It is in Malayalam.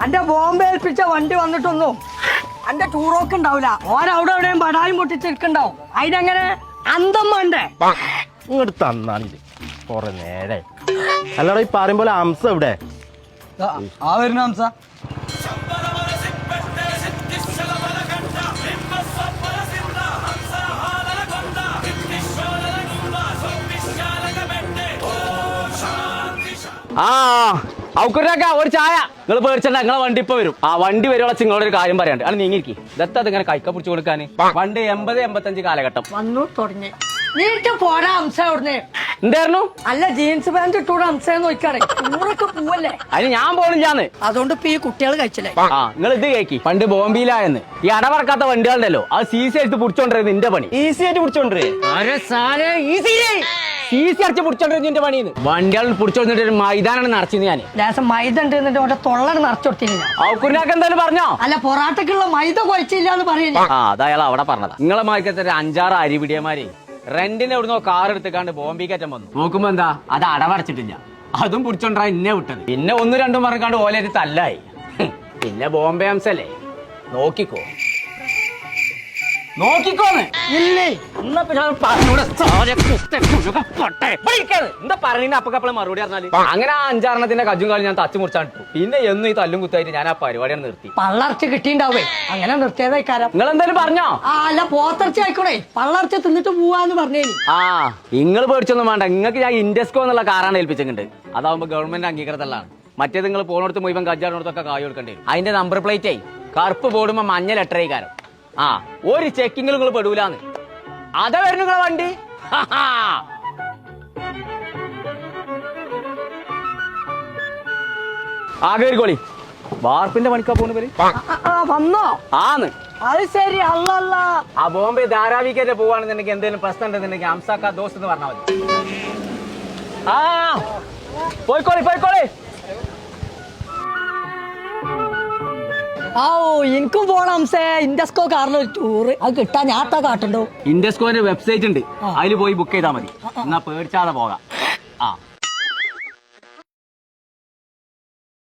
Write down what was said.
അന്റെ ബോംബെ ഏൽപ്പിച്ച വണ്ടി വന്നിട്ടൊന്നും അന്റെ ടൂറൊക്കെ ഉണ്ടാവില്ല. ഓരവിടെ എവിടെയും പടായും പൊട്ടിച്ചെടുക്കണ്ടാവും. അതിനങ്ങനെ അന്തം വേണ്ടേ? ഇങ്ങോട്ട് തന്നാണിത് കൊറേ നേരെ. അല്ലടാ ഈ പറയുമ്പോലെ ഹംസ എവിടെ? ആ വരുന്ന ഹംസ. ഔക്കുരാക്ക ഒരു ചായ. നിങ്ങൾ പേടിച്ചണ്ട, നിങ്ങളെ വണ്ടി ഇപ്പൊ വരും. ആ വണ്ടി വരുവോളെ നിങ്ങളോട് ഒരു കാര്യം പറയാണ്ട്. അത് നീങ്ങിരിക്കി ദത്തത് ഇങ്ങനെ കൈക്ക പിടിച്ചു കൊടുക്കാന്. വണ്ടി 80-85 കാലഘട്ടം വന്നു തുടങ്ങി. നീട്ട് പോരാ ഹംസ അവിടുന്ന്. എന്തായിരുന്നു? അല്ല ജീൻസ് പാന്റ് ഇട്ടൂടെ ഹംസന്ന് നോക്കാണ്. ടൂറൊക്കെ പോവല്ലേ? അതിന് ഞാൻ പോണില്ലാന്ന്. അതുകൊണ്ട് ഇപ്പൊ ഈ കുട്ടികൾ കഴിച്ചില്ലേ? നിങ്ങൾ ഇത് കേക്കി. പണ്ട് ബോംബെയിലായെന്ന് ഈ അടവറക്കാത്ത വണ്ടികളുണ്ടല്ലോ, അത് CC എടുത്ത് പിടിച്ചോണ്ടിരുന്നത് നിന്റെ പണി. ഈസി ആയിട്ട് പിടിച്ചോണ്ടേ. CC അടിച്ച് പിടിച്ചോണ്ടിരുന്ന നിന്റെ പണിന്ന്. വണ്ടികൾ പിടിച്ചോണ്ടിട്ട് ഒരു മൈതാനാണ് നിറച്ചത് ഞാൻ. ലേശം മൈദ ഉണ്ട് ഓരോ തൊള്ളന് നിറച്ചൊടുത്തില്ല. ഔക്കുരാക്ക എന്തായാലും പറഞ്ഞോ? അല്ല പൊറാട്ടക്കുള്ള മൈദ കുഴച്ചില്ല എന്ന് പറയുന്നത്. അത് അയാൾ അവിടെ പറഞ്ഞതാ. നിങ്ങളെ മാർക്കത്തെ ഒരു 5-6 അരിപിടിയന്മാരെ റെന്റിന് എവിടുന്നോ കാർ എടുത്തേക്കാണ്ട് ബോംബെ കയറ്റം വന്നു. നോക്കുമ്പോ എന്താ അത് അടവടച്ചിട്ടില്ല. അതും പിടിച്ചോണ്ടാ ഇന്നെ വിട്ടത്. പിന്നെ 1-2 പറഞ്ഞാണ്ട് ഓലേറ്റ് തല്ലായി. പിന്നെ ബോംബെ ഹംസല്ലേ, നോക്കിക്കോന്ന് ഇല്ലേ. എന്നാ പിന്നെ എന്താ പറയുന്ന അപ്പക്കപ്പളെ മറുപടി പറഞ്ഞാല് അങ്ങനെ ആ 5-6 കജ്ജും കാലം ഞാൻ തച്ചു മുറിച്ചാണ്ട്. പിന്നെ എന്നും ഈ തല്ലും കുത്തായിട്ട് ഞാൻ ആ പരിപാടിയാണ് നിർത്തി. പള്ളർച്ച കിട്ടിണ്ടാവേ, അങ്ങനെ നിർത്തിയതായി കാരം. നിങ്ങൾ എന്തായാലും പറഞ്ഞോ? അല്ല പോത്തർച്ച ആയിക്കോടെ, പള്ളർച്ച തിന്നിട്ട് പോവാന്ന് പറഞ്ഞേ. നിങ്ങൾ പേടിച്ചൊന്നും വേണ്ട. നിങ്ങൾക്ക് ഞാൻ ഇൻഡസ്കോ എന്നുള്ള കാറാണ് ഏൽപ്പിച്ചിട്ടുണ്ട്. അതാവുമ്പോ ഗവൺമെന്റ് അംഗീകൃതമാണ്. മറ്റേത് നിങ്ങൾ പോണോടത്ത് മുഴുവൻ കജ്ജാടോടത്തൊക്കെ കായ് കൊടുക്കേണ്ടി വരും. അതിന്റെ നമ്പർ പ്ലേറ്റേ കറുപ്പ് ബോർഡുമ്പോ മഞ്ഞ ലെറ്ററേ കാരം. ഒരു ചെക്കിങ്ങിൽ നിങ്ങൾ പെടൂലാന്ന്. അതാ വരുന്നു നിങ്ങളെ വണ്ടി. കേറിക്കോളി. വാർപ്പിന്റെ പണിക്കാ പോകുന്ന പേര് വന്നോ? ആന്ന്. അത് ശരി. അല്ല ആ ബോംബെ ധാരാവിക്കല്ലേ പോവാണെന്നുണ്ടെങ്കിൽ എന്തെങ്കിലും പ്രശ്നം ഉണ്ടെന്നുണ്ടെങ്കിൽ ഹംസാക്ക ദോസ്ത് എന്ന് പറഞ്ഞാൽ മതി. പോയിക്കോളി. എനിക്കും പോണം ഹംസേ. ഇൻഡസ്കോ കാറിലൊരു ടൂറ്. അത് കിട്ടാൻ ഞാൻ കാട്ടുണ്ടോ? ഇൻഡസ്കോന്റെ വെബ്സൈറ്റ് ഉണ്ട്, അതിൽ പോയി ബുക്ക് ചെയ്താൽ മതി. എന്നാ പേടിച്ചാതെ പോകാം.